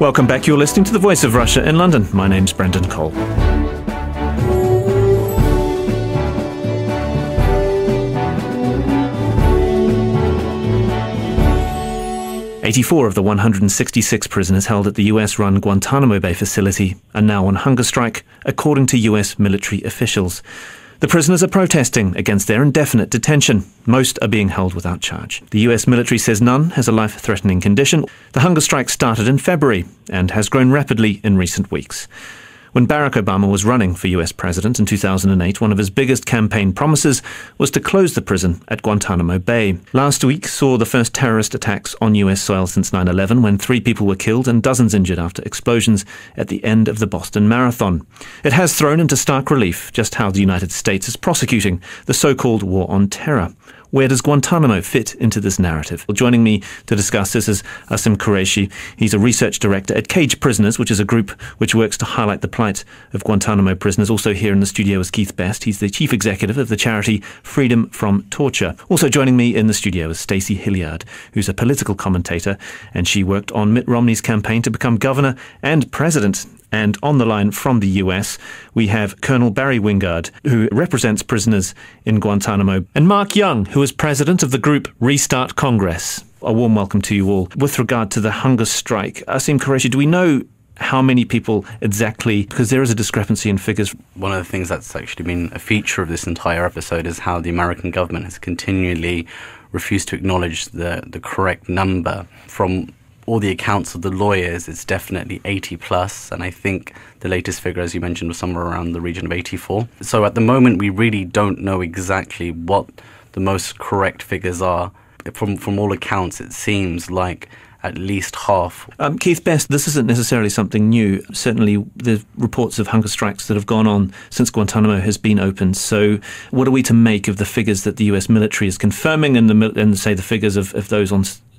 Welcome back. You're listening to The Voice of Russia in London. My name's Brendan Cole. "84 of the 166 prisoners held at the US-run Guantanamo Bay facility are now on hunger strike, according to US military officials. The prisoners are protesting against their indefinite detention. Most are being held without charge. The US military says none has a life-threatening condition. The hunger strike started in February and has grown rapidly in recent weeks. When Barack Obama was running for US president in 2008, one of his biggest campaign promises was to close the prison at Guantanamo Bay. Last week saw the first terrorist attacks on US soil since 9/11, when 3 people were killed and dozens injured after explosions at the end of the Boston Marathon. It has thrown into stark relief just how the United States is prosecuting the so-called war on terror. Where does Guantanamo fit into this narrative? Well, joining me to discuss this is Asim Qureshi. He's a research director at Caged Prisoners, which is a group which works to highlight the plight of Guantanamo prisoners. Also here in the studio is Keith Best. He's the chief executive of the charity Freedom from Torture. Also joining me in the studio is Stacy Hilliard, who's a political commentator, and she worked on Mitt Romney's campaign to become governor and president. And on the line from the US, we have Colonel Barry Winguard, who represents prisoners in Guantanamo, and Mark Young, who is president of the group Restart Congress. A warm welcome to you all. With regard to the hunger strike, Asim Qureshi, do we know how many people exactly, because there is a discrepancy in figures? One of the things that's actually been a feature of this entire episode is how the American government has continually refused to acknowledge the correct number. From all the accounts of the lawyers, it's definitely 80 plus, and I think the latest figure, as you mentioned, was somewhere around the region of 84. So at the moment, we really don't know exactly what the most correct figures are. From all accounts, it seems like at least half. Keith Best, this isn't necessarily something new. Certainly, the reports of hunger strikes that have gone on since Guantanamo has been opened. So what are we to make of the figures that the US military is confirming and say the figures of those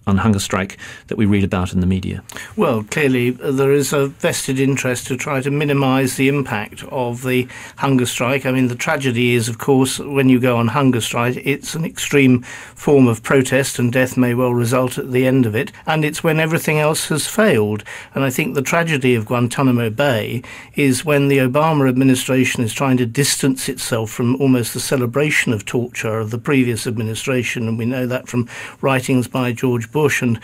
on hunger strike that we read about in the media? Well, clearly there is a vested interest to try to minimise the impact of the hunger strike. I mean, the tragedy is, of course, when you go on hunger strike, it's an extreme form of protest and death may well result at the end of it. And it's when everything else has failed. And I think the tragedy of Guantanamo Bay is when the Obama administration is trying to distance itself from almost the celebration of torture of the previous administration. And we know that from writings by George Bush and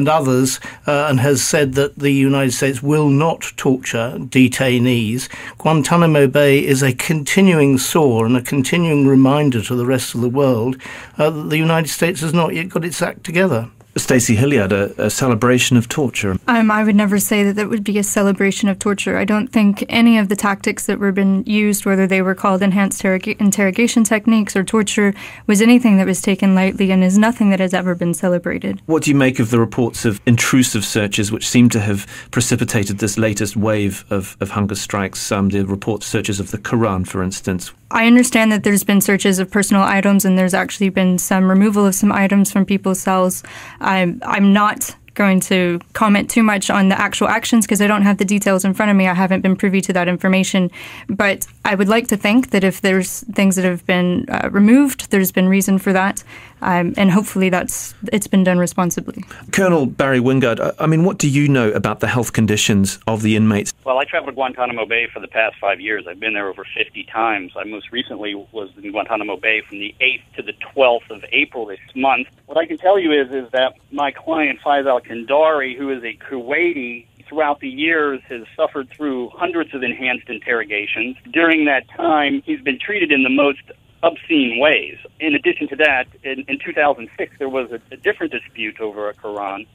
others, and has said that the United States will not torture detainees. Guantanamo Bay is a continuing sore and a continuing reminder to the rest of the world that the United States has not yet got its act together. Stacy Hilliard, a celebration of torture. I would never say that would be a celebration of torture. I don't think any of the tactics that were being used, whether they were called enhanced interrogation techniques or torture, was anything that was taken lightly and is nothing that has ever been celebrated. What do you make of the reports of intrusive searches which seem to have precipitated this latest wave of hunger strikes? The report searches of the Quran, for instance. I understand that there's been searches of personal items and there's actually been some removal of some items from people's cells. I'm not going to comment too much on the actual actions because I don't have the details in front of me. I haven't been privy to that information. But I would like to think that if there's things that have been removed, there's been reason for that. And hopefully it's been done responsibly. Colonel Barry Winguard, I mean, what do you know about the health conditions of the inmates? Well, I traveled to Guantanamo Bay for the past 5 years. I've been there over 50 times. I most recently was in Guantanamo Bay from the 8th to the 12th of April this month. What I can tell you is that my client, Faiz al-Kandari, who is a Kuwaiti, throughout the years has suffered through hundreds of enhanced interrogations. During that time, he's been treated in the most obscene ways. In addition to that, in 2006, there was a different dispute over a Quran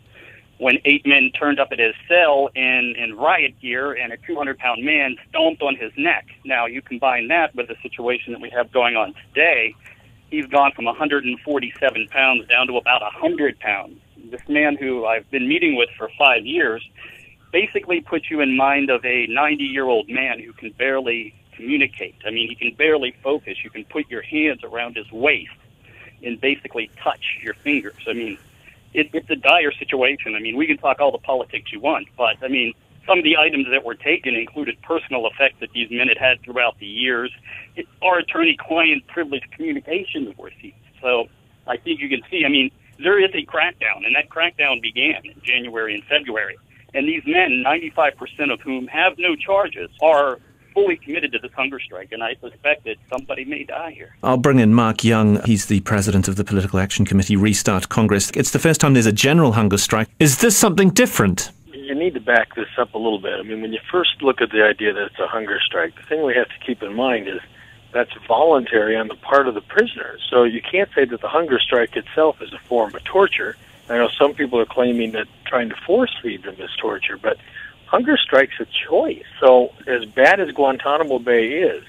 when 8 men turned up at his cell in riot gear and a 200-pound man stomped on his neck. Now, you combine that with the situation that we have going on today, he's gone from 147 pounds down to about 100 pounds. This man who I've been meeting with for 5 years basically puts you in mind of a 90-year-old man who can barely communicate. I mean, he can barely focus. You can put your hands around his waist and basically touch your fingers. I mean, it's a dire situation. I mean, we can talk all the politics you want, but, I mean, some of the items that were taken included personal effects that these men had throughout the years. Our attorney-client privileged communications were seized. So I think you can see, I mean, there is a crackdown, and that crackdown began in January and February. And these men, 95% of whom have no charges, are fully committed to this hunger strike, and I suspect that somebody may die here. I'll bring in Mark Young. He's the president of the Political Action Committee, Restart Congress. It's the first time there's a general hunger strike. Is this something different? You need to back this up a little bit. I mean, when you first look at the idea that it's a hunger strike, the thing we have to keep in mind is that's voluntary on the part of the prisoners. So you can't say that the hunger strike itself is a form of torture. I know some people are claiming that trying to force feed them is torture, but hunger strike's a choice. So as bad as Guantanamo Bay is,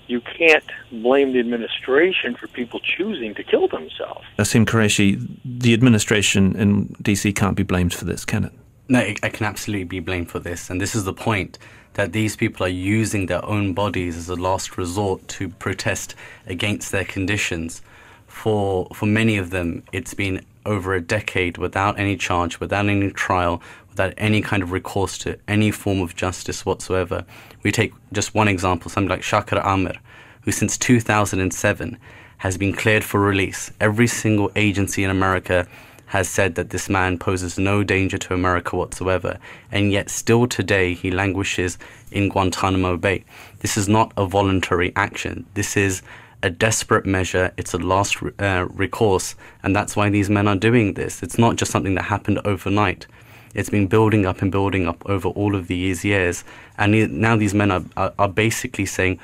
you can't blame the administration for people choosing to kill themselves. Asim Qureshi, the administration in D.C. can't be blamed for this, can it? No, it can absolutely be blamed for this. And this is the point, that these people are using their own bodies as a last resort to protest against their conditions. For many of them, it's been over a decade without any charge, without any trial, without any kind of recourse to any form of justice whatsoever. We take just one example, something like Shakar Amir, who since 2007 has been cleared for release. Every single agency in America has said that this man poses no danger to America whatsoever, and yet still today he languishes in Guantanamo Bay. This is not a voluntary action. This is a desperate measure. It's a last recourse, and that's why these men are doing this. It's not just something that happened overnight. It's been building up and building up over all of these years, and now these men are basically saying,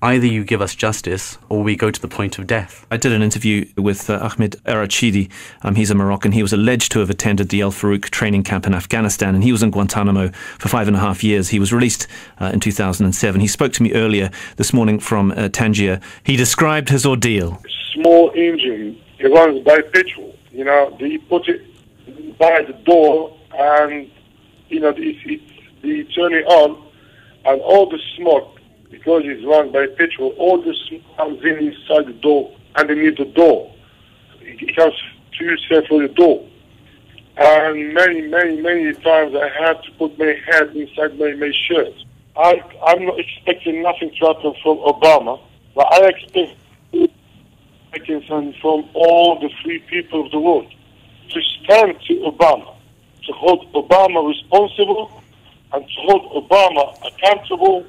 either you give us justice or we go to the point of death. I did an interview with Ahmed Arachidi. He's a Moroccan. He was alleged to have attended the El Farouk training camp in Afghanistan, and he was in Guantanamo for 5.5 years. He was released in 2007. He spoke to me earlier this morning from Tangier. He described his ordeal. Small engine, it runs by petrol. You know, they put it by the door, and you they turn it on, and all the smoke, because it's run by petrol, all the smoke comes in inside the door, underneath the door. It comes to yourself for the door. And many times I had to put my hand inside my shirt. I'm not expecting nothing to happen from Obama, but I expect from all the free people of the world to stand to Obama, to hold Obama responsible, and to hold Obama accountable,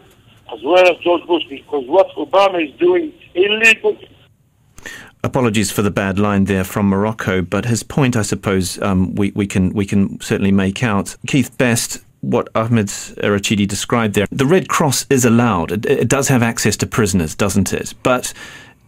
as well as George Bush, because what Obama is doing is illegal. Apologies for the bad line there from Morocco, but his point, I suppose, we can certainly make out. Keith Best, what Ahmed Arachidi described there, the Red Cross is allowed. It does have access to prisoners, doesn't it? But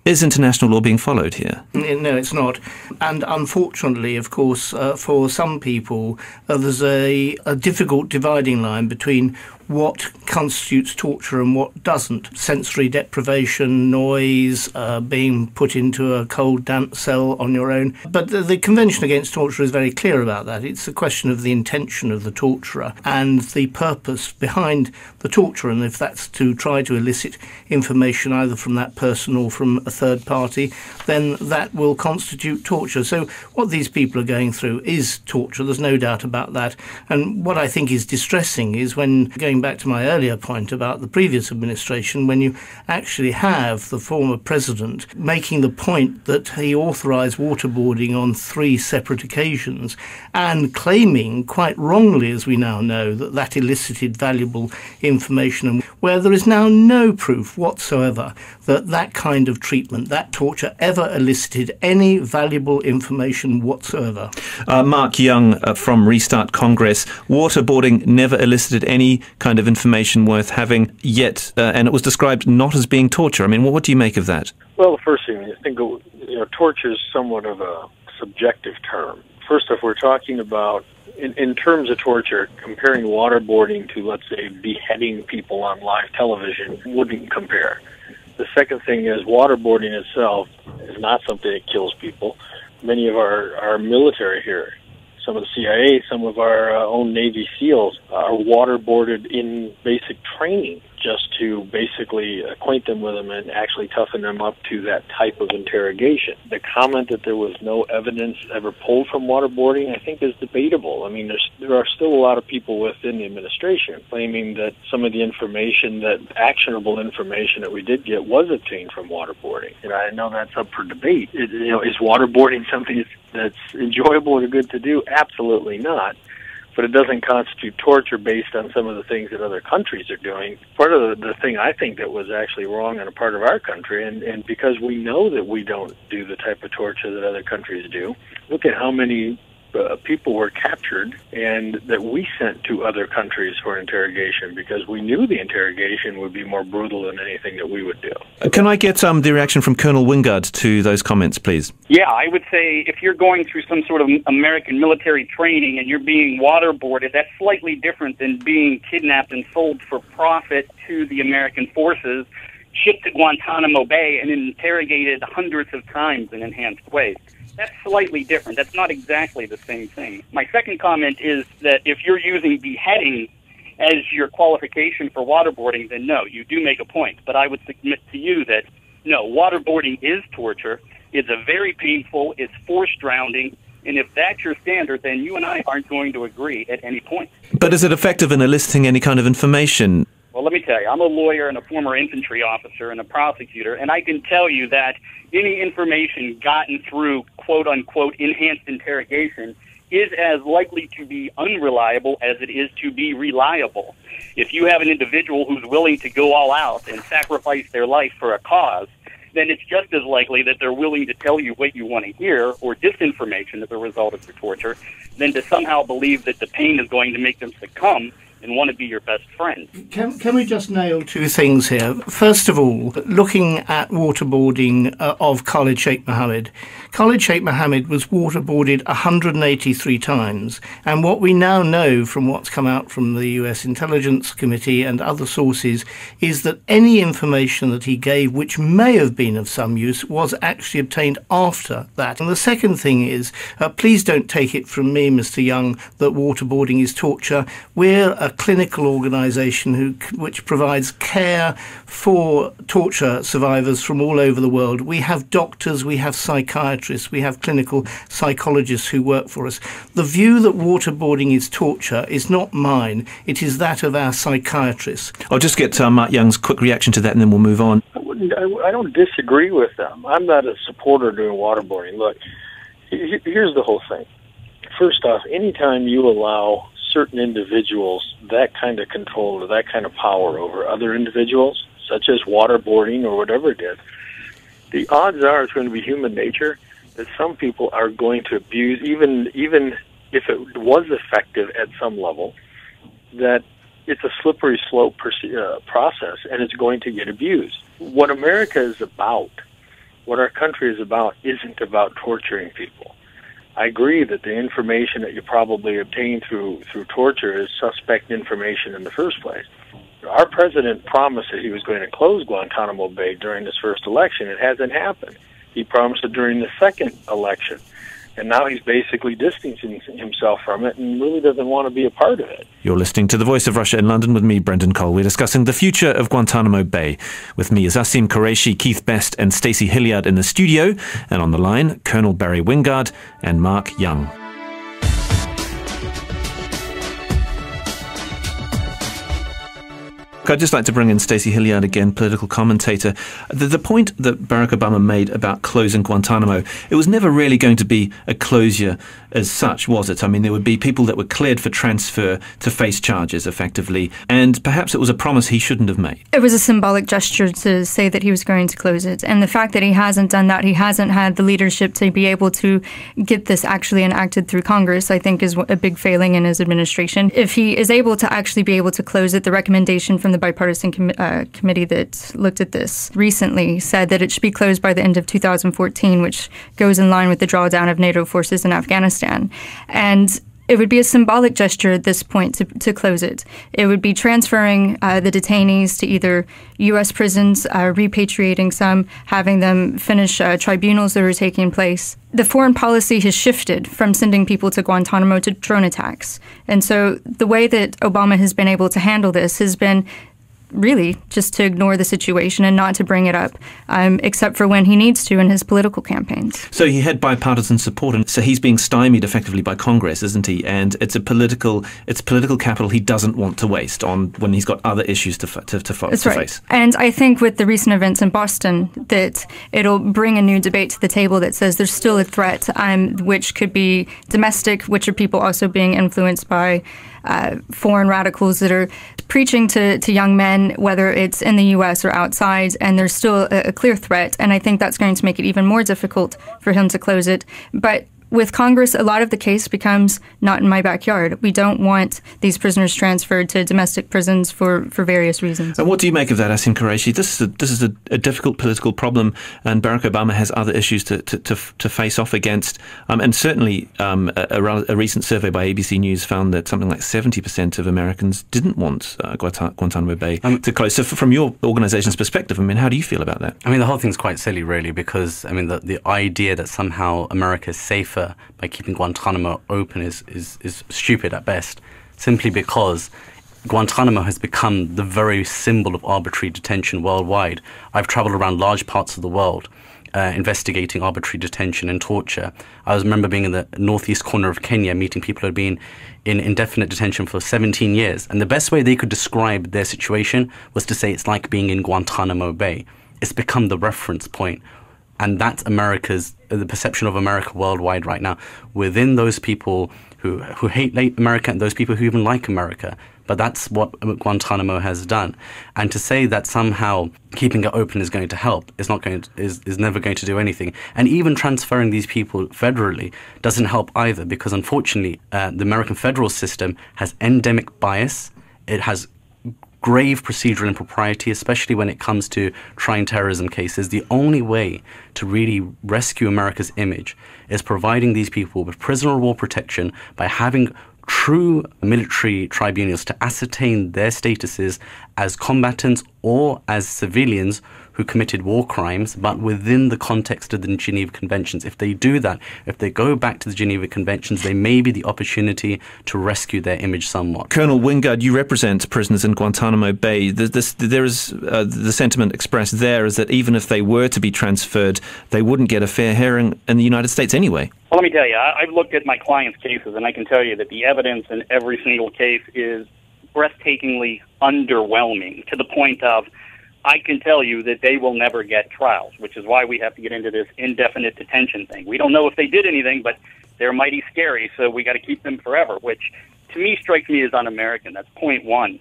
is international law being followed here? No, it's not. And unfortunately, of course, for some people, there's a difficult dividing line between what constitutes torture and what doesn't. Sensory deprivation, noise, being put into a cold, damp cell on your own. But the Convention Against Torture is very clear about that. It's a question of the intention of the torturer and the purpose behind the torture. And if that's to try to elicit information either from that person or from a third party, then that will constitute torture. So what these people are going through is torture. There's no doubt about that. And what I think is distressing is when, going back to my earlier point about the previous administration, when you actually have the former president making the point that he authorised waterboarding on 3 separate occasions and claiming, quite wrongly as we now know, that that elicited valuable information, where there is now no proof whatsoever that that kind of treatment, that torture, ever elicited any valuable information whatsoever. Mark Young from Restart Congress, waterboarding never elicited any kind of information worth having yet, and it was described not as being torture. I mean, what do you make of that? Well, the first thing, I think, torture is somewhat of a subjective term. First, if we're talking about, in terms of torture, comparing waterboarding to, let's say, beheading people on live television wouldn't compare. The second thing is waterboarding itself is not something that kills people. Many of our military here, some of the CIA, some of our own Navy SEALs are waterboarded in basic training just to basically acquaint them with them and actually toughen them up to that type of interrogation. The comment that there was no evidence ever pulled from waterboarding, I think, is debatable. I mean, there are still a lot of people within the administration claiming that some of the information, that actionable information that we did get, was obtained from waterboarding. And I know that's up for debate. Is waterboarding something that's enjoyable or good to do? Absolutely not. but it doesn't constitute torture based on some of the things that other countries are doing. Part of the thing I think that was actually wrong on a part of our country, and because we know that we don't do the type of torture that other countries do, look at how many people were captured and that we sent to other countries for interrogation because we knew the interrogation would be more brutal than anything that we would do. Can I get the reaction from Colonel Winguard to those comments, please? Yeah, I would say if you're going through some sort of American military training and you're being waterboarded, that's slightly different than being kidnapped and sold for profit to the American forces, shipped to Guantanamo Bay and interrogated hundreds of times in enhanced ways. That's slightly different. That's not exactly the same thing. My second comment is that if you're using beheading as your qualification for waterboarding, then no, you do make a point. But I would submit to you that, no, waterboarding is torture. It's a very painful, it's forced drowning, and if that's your standard, then you and I aren't going to agree at any point. But is it effective in eliciting any kind of information? Well, let me tell you, I'm a lawyer and a former infantry officer and a prosecutor, and I can tell you that any information gotten through quote-unquote enhanced interrogation is as likely to be unreliable as it is to be reliable. If you have an individual who's willing to go all out and sacrifice their life for a cause, then it's just as likely that they're willing to tell you what you want to hear or disinformation as a result of the torture than to somehow believe that the pain is going to make them succumb and want to be your best friend. Can we just nail two things here? First of all, looking at waterboarding of Khalid Sheikh Mohammed. Khalid Sheikh Mohammed was waterboarded 183 times, and what we now know from what's come out from the US Intelligence Committee and other sources is that any information that he gave which may have been of some use was actually obtained after that. And the second thing is, please don't take it from me, Mr. Young, that waterboarding is torture. We're a clinical organisation which provides care for torture survivors from all over the world. We have doctors, we have psychiatrists, we have clinical psychologists who work for us. The view that waterboarding is torture is not mine, it is that of our psychiatrists. I'll just get Mark Young's quick reaction to that and then we'll move on. I don't disagree with them. I'm not a supporter of doing waterboarding. Look, here's the whole thing. First off, anytime you allow certain individuals that kind of control or that kind of power over other individuals, such as waterboarding or whatever it is, the odds are it's going to be human nature that some people are going to abuse, even if it was effective at some level, that it's a slippery slope process and it's going to get abused. What America is about, what our country is about, isn't about torturing people. I agree that the information that you probably obtain through torture is suspect information in the first place. Our president promised that he was going to close Guantanamo Bay during this first election. It hasn't happened. He promised it during the second election. And now he's basically distancing himself from it and really doesn't want to be a part of it. You're listening to The Voice of Russia in London with me, Brendan Cole. We're discussing the future of Guantanamo Bay. With me is Asim Qureshi, Keith Best and Stacy Hilliard in the studio. And on the line, Colonel Barry Winguard and Mark Young. I'd just like to bring in Stacy Hilliard again, political commentator. The point that Barack Obama made about closing Guantanamo, it was never really going to be a closure as such, was it? I mean, there would be people that were cleared for transfer to face charges, effectively, and perhaps it was a promise he shouldn't have made. It was a symbolic gesture to say that he was going to close it, and the fact that he hasn't done that, he hasn't had the leadership to be able to get this actually enacted through Congress, I think is a big failing in his administration. If he is able to actually be able to close it, the recommendation from the bipartisan committee that looked at this recently said that it should be closed by the end of 2014, which goes in line with the drawdown of NATO forces in Afghanistan. And it would be a symbolic gesture at this point to close it. It would be transferring the detainees to either U.S. prisons, repatriating some, having them finish tribunals that are taking place. The foreign policy has shifted from sending people to Guantanamo to drone attacks. And so the way that Obama has been able to handle this has been really just to ignore the situation and not to bring it up, except for when he needs to in his political campaigns. So he had bipartisan support, and so he's being stymied effectively by Congress, isn't he? And it's political capital he doesn't want to waste on when he's got other issues to face. And I think with the recent events in Boston, that it'll bring a new debate to the table that says there's still a threat, which could be domestic, which are people also being influenced by foreign radicals that are preaching to young men, whether it's in the U.S. or outside, and there's still a clear threat. And I think that's going to make it even more difficult for him to close it. But with Congress, a lot of the case becomes not in my backyard. We don't want these prisoners transferred to domestic prisons for various reasons. And what do you make of that, Asim Qureshi? This is a difficult political problem, and Barack Obama has other issues to face off against. And certainly a recent survey by ABC News found that something like 70% of Americans didn't want Guantanamo Bay to close. So from your organization's perspective, I mean, how do you feel about that? I mean, the whole thing's quite silly, really, because, I mean, the idea that somehow America is safer by keeping Guantanamo open is stupid at best, simply because Guantanamo has become the very symbol of arbitrary detention worldwide. I've traveled around large parts of the world investigating arbitrary detention and torture. I remember being in the northeast corner of Kenya, meeting people who had been in indefinite detention for 17 years. And the best way they could describe their situation was to say it's like being in Guantanamo Bay. It's become the reference point. And that's the perception of America worldwide right now, within those people who hate America and those people who even like America. But that's what Guantanamo has done. And to say that somehow keeping it open is going to help is never going to do anything. And even transferring these people federally doesn't help either, because unfortunately the American federal system has endemic bias. It has grave procedural impropriety, especially when it comes to trying terrorism cases. The only way to really rescue America's image is providing these people with prisoner of war protection by having true military tribunals to ascertain their statuses as combatants or as civilians who committed war crimes, but within the context of the Geneva Conventions. If they do that, if they go back to the Geneva Conventions, they may be the opportunity to rescue their image somewhat. Colonel Winguard, you represent prisoners in Guantanamo Bay. There is the sentiment expressed there is that even if they were to be transferred, they wouldn't get a fair hearing in the United States anyway. Well, let me tell you, I've looked at my clients' cases, and I can tell you that the evidence in every single case is breathtakingly underwhelming, to the point of I can tell you that they will never get trials, which is why we have to get into this indefinite detention thing. We don't know if they did anything, but they're mighty scary, so we got to keep them forever, which to me strikes me as un-American. That's point one.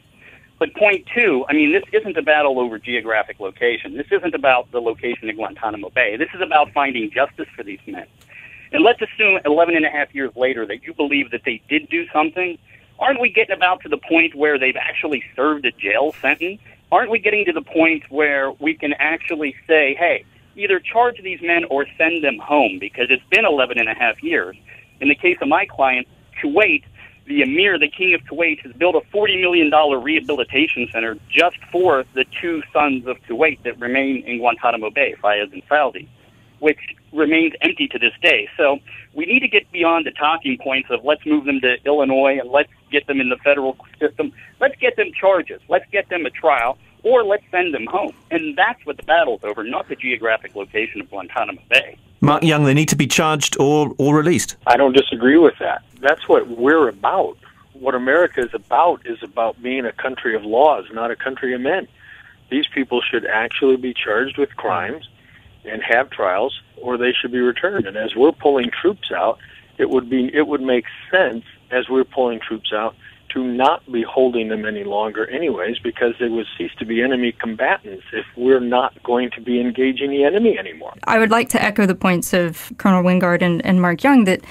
But point two, I mean, this isn't a battle over geographic location. This isn't about the location of Guantanamo Bay. This is about finding justice for these men. And let's assume 11 and a half years later that you believe that they did do something. Aren't we getting about to the point where they've actually served a jail sentence? Aren't we getting to the point where we can actually say, hey, either charge these men or send them home, because it's been 11 and a half years. In the case of my client, Kuwait, the Emir, the King of Kuwait, has built a $40 million rehabilitation center just for the two sons of Kuwait that remain in Guantanamo Bay, Fayez and Saudi, which remains empty to this day. So we need to get beyond the talking points of let's move them to Illinois and let's get them in the federal system. Let's get them charges. Let's get them a trial, or let's send them home. And that's what the battle's over, not the geographic location of Guantanamo Bay. Mark Young, they need to be charged or released. I don't disagree with that. That's what we're about. What America is about being a country of laws, not a country of men. These people should actually be charged with crimes and have trials, or they should be returned. And as we're pulling troops out, it would make sense, as we're pulling troops out, to not be holding them any longer anyways, because they would cease to be enemy combatants if we're not going to be engaging the enemy anymore. I would like to echo the points of Colonel Winguard and Mark Young that,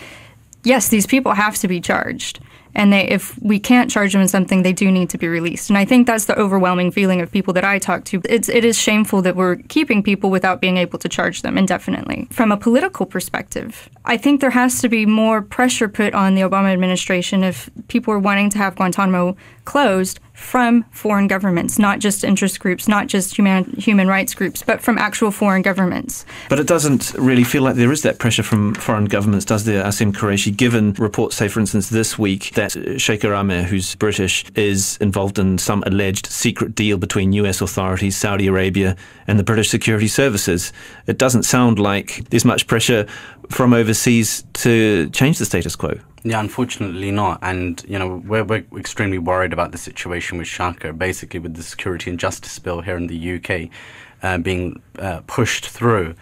yes, these people have to be charged. And if we can't charge them in something, they do need to be released. And I think that's the overwhelming feeling of people that I talk to. It is shameful that we're keeping people without being able to charge them indefinitely. From a political perspective, I think there has to be more pressure put on the Obama administration if people are wanting to have Guantanamo closed from foreign governments, not just interest groups, not just human rights groups, but from actual foreign governments. But it doesn't really feel like there is that pressure from foreign governments, does there, Asim Qureshi, given reports, say, for instance, this week, that Sheikh Arameh, who's British, is involved in some alleged secret deal between US authorities, Saudi Arabia, and the British security services. It doesn't sound like there's much pressure from overseas to change the status quo. Yeah, unfortunately not. And, we're extremely worried about the situation with Shaka, basically with the Security and Justice Bill here in the UK being pushed through.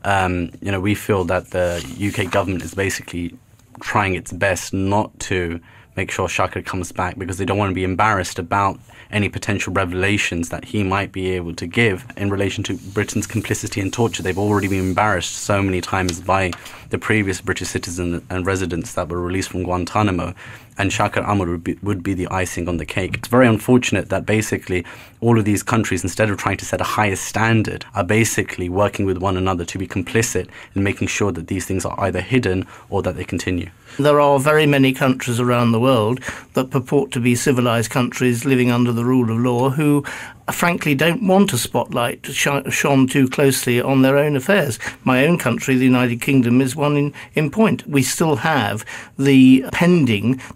We feel that the UK government is basically trying its best not to make sure Shaka comes back because they don't want to be embarrassed about any potential revelations that he might be able to give in relation to Britain's complicity in torture. They've already been embarrassed so many times by the previous British citizens and residents that were released from Guantanamo, and Shaka Ahmad would be the icing on the cake. It's very unfortunate that basically all of these countries, instead of trying to set a higher standard, are basically working with one another to be complicit in making sure that these things are either hidden or that they continue. There are very many countries around the world that purport to be civilised countries living under the rule of law who frankly don't want a spotlight shone too closely on their own affairs. My own country, the United Kingdom, is one in point. We still have the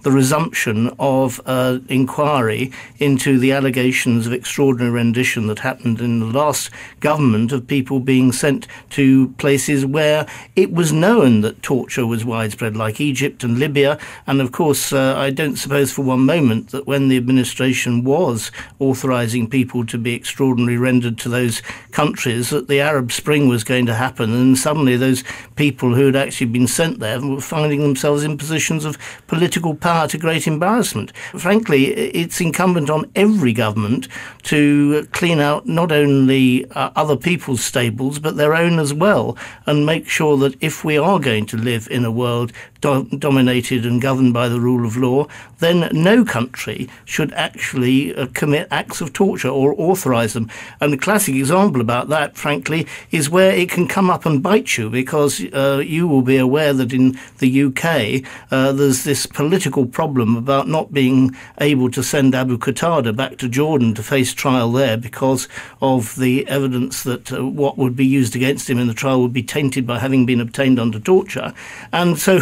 resumption of inquiry into the allegations of extraordinary rendition that happened in the last government of people being sent to places where it was known that torture was widespread, like Egypt and Libya. And of course, I don't suppose for one moment that when the administration was authorising people to be extraordinarily rendered to those countries, that the Arab Spring was going to happen, and suddenly those people who had actually been sent there were finding themselves in positions of political power to great embarrassment. Frankly, it's incumbent on every government to clean out not only other people's stables, but their own as well, and make sure that if we are going to live in a world dominated and governed by the rule of law, then no country should actually commit acts of torture or authorise them. And the classic example about that, frankly, is where it can come up and bite you, because you will be aware that in the UK there's this political problem about not being able to send Abu Qatada back to Jordan to face trial there because of the evidence that what would be used against him in the trial would be tainted by having been obtained under torture. And so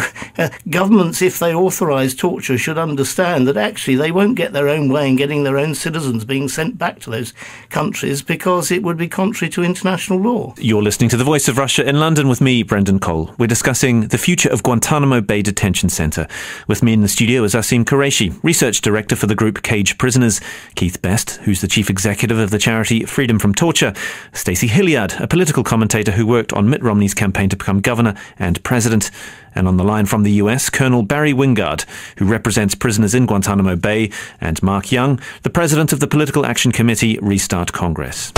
governments, if they authorise torture, should understand that actually they won't get their own way in getting their own citizens being sent back to those countries, because it would be contrary to international law. You're listening to The Voice of Russia in London with me, Brendan Cole. We're discussing the future of Guantanamo Bay Detention Centre. With me in the studio is Asim Qureshi, Research Director for the group Caged Prisoners, Keith Best, who's the Chief Executive of the charity Freedom from Torture, Stacy Hilliard, a political commentator who worked on Mitt Romney's campaign to become governor and president, and on the line from the US, Colonel Barry Winguard, who represents prisoners in Guantanamo Bay, and Mark Young, the president of the Political Action Committee, Restart Congress.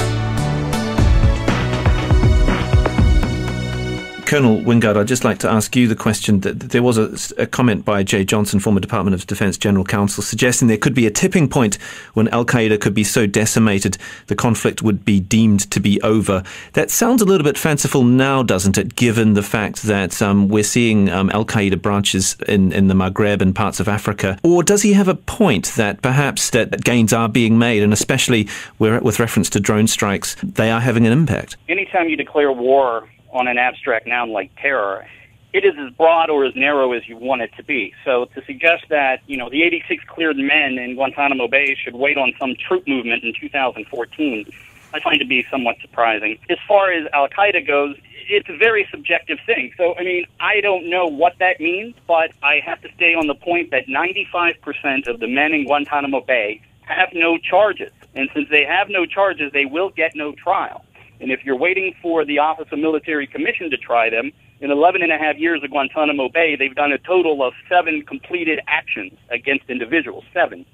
Colonel Winguard, I'd just like to ask you the question that there was a comment by Jay Johnson, former Department of Defense General Counsel, suggesting there could be a tipping point when Al-Qaeda could be so decimated the conflict would be deemed to be over. That sounds a little bit fanciful now, doesn't it, given the fact that we're seeing Al-Qaeda branches in the Maghreb and parts of Africa? Or does he have a point that perhaps that gains are being made, and especially with reference to drone strikes, they are having an impact? Anytime you declare war on an abstract noun like terror, it is as broad or as narrow as you want it to be. So to suggest that, the 86 cleared men in Guantanamo Bay should wait on some troop movement in 2014, I find to be somewhat surprising. As far as Al-Qaeda goes, it's a very subjective thing. So, I don't know what that means, but I have to stay on the point that 95% of the men in Guantanamo Bay have no charges. And since they have no charges, they will get no trial. And if you're waiting for the Office of Military Commission to try them, in 11 and a half years at Guantanamo Bay, they've done a total of 7 completed actions against individuals, 7,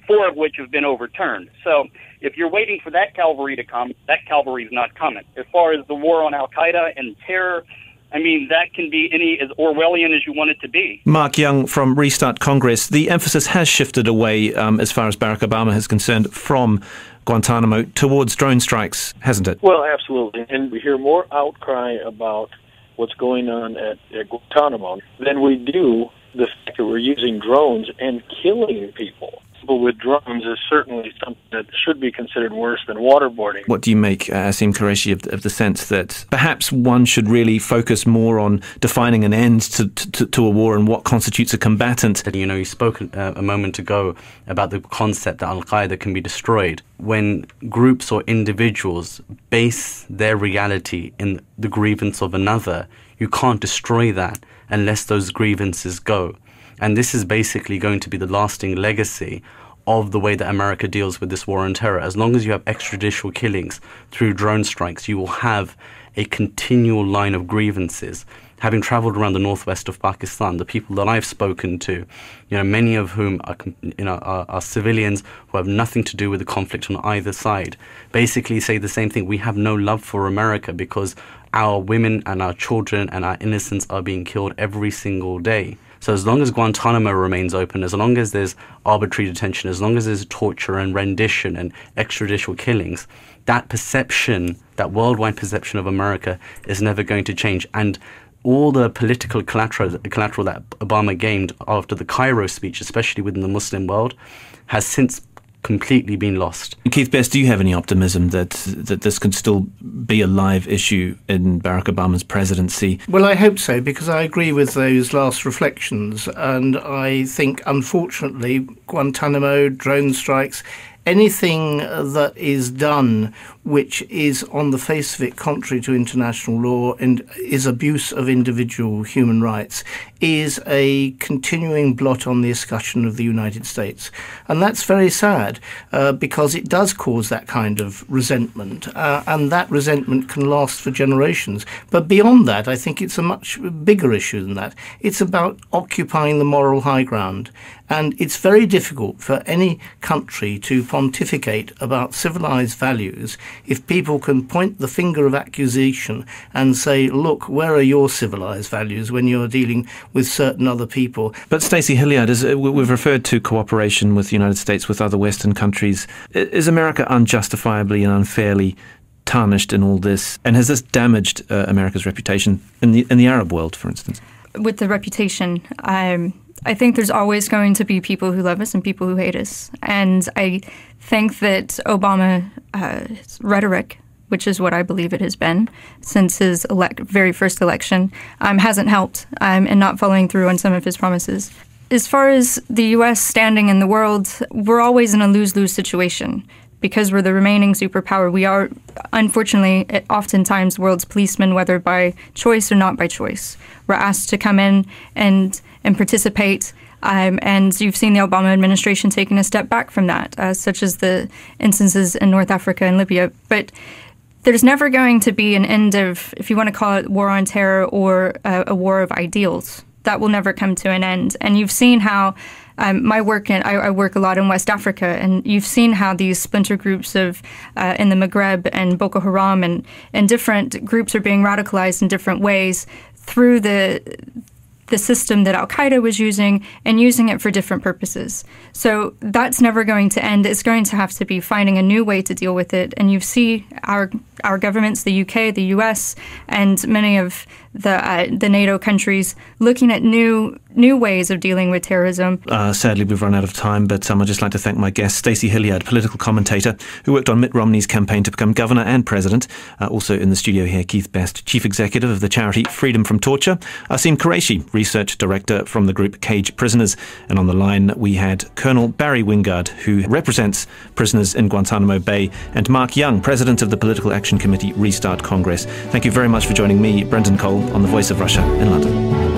4 of which have been overturned. So if you're waiting for that cavalry to come, that cavalry is not coming. As far as the war on Al-Qaeda and terror, that can be any as Orwellian as you want it to be. Mark Young from Restart Congress. The emphasis has shifted away, as far as Barack Obama is concerned, from Guantanamo towards drone strikes, hasn't it? Well, absolutely. And we hear more outcry about what's going on at Guantanamo than we do the fact that we're using drones and killing people. people with drones is certainly something that should be considered worse than waterboarding. What do you make, Asim Qureshi, of the sense that perhaps one should really focus more on defining an end to a war and what constitutes a combatant? You know, you spoke a moment ago about the concept that Al-Qaeda can be destroyed. When groups or individuals base their reality in the grievance of another, you can't destroy that unless those grievances go. And this is basically going to be the lasting legacy of the way that America deals with this war on terror. As long as you have extrajudicial killings through drone strikes, you will have a continual line of grievances. Having travelled around the northwest of Pakistan, the people that I've spoken to, you know, many of whom are civilians who have nothing to do with the conflict on either side, basically say the same thing. We have no love for America because our women and our children and our innocents are being killed every single day. So as long as Guantanamo remains open, as long as there's arbitrary detention, as long as there's torture and rendition and extrajudicial killings, that perception, that worldwide perception of America is never going to change. And all the political collateral that Obama gained after the Cairo speech, especially within the Muslim world, has since completely been lost. Keith Best, do you have any optimism that this could still be a live issue in Barack Obama's presidency? Well, I hope so, because I agree with those last reflections. And I think, unfortunately, Guantanamo, drone strikes, anything that is done which is on the face of it contrary to international law and is abuse of individual human rights is a continuing blot on the escutcheon of the United States. And that's very sad because it does cause that kind of resentment and that resentment can last for generations. But beyond that, I think it's a much bigger issue than that. It's about occupying the moral high ground. And it's very difficult for any country to pontificate about civilized values if people can point the finger of accusation and say, look, where are your civilized values when you're dealing with certain other people? But Stacy Hilliard, we've referred to cooperation with the United States, with other Western countries. Is America unjustifiably and unfairly tarnished in all this? And has this damaged America's reputation in the Arab world, for instance? With the reputation, I think there's always going to be people who love us and people who hate us. And I think that Obama's rhetoric, which is what I believe it has been since his very first election, hasn't helped in not following through on some of his promises. As far as the U.S. standing in the world, we're always in a lose-lose situation. Because we're the remaining superpower, we are, unfortunately, oftentimes world's policemen, whether by choice or not by choice. We're asked to come in and participate, and you've seen the Obama administration taking a step back from that, such as the instances in North Africa and Libya. But there's never going to be an end of, if you want to call it war on terror or a war of ideals. That will never come to an end. And you've seen how I work a lot in West Africa, and you've seen how these splinter groups in the Maghreb and Boko Haram and different groups are being radicalized in different ways through the system that Al-Qaeda was using and using it for different purposes. So that's never going to end. It's going to have to be finding a new way to deal with it. And you see our governments, the UK, the US, and many of the NATO countries looking at new ways of dealing with terrorism. Sadly, we've run out of time, but I'd just like to thank my guest, Stacy Hilliard, political commentator who worked on Mitt Romney's campaign to become governor and president. Also in the studio here, Keith Best, chief executive of the charity Freedom from Torture. Asim Qureshi, research director from the group Cage Prisoners. And on the line, we had Colonel Barry Winguard, who represents prisoners in Guantanamo Bay, and Mark Young, president of the Political Action Committee Restart Congress. Thank you very much for joining me, Brendan Cole, on The Voice of Russia in London.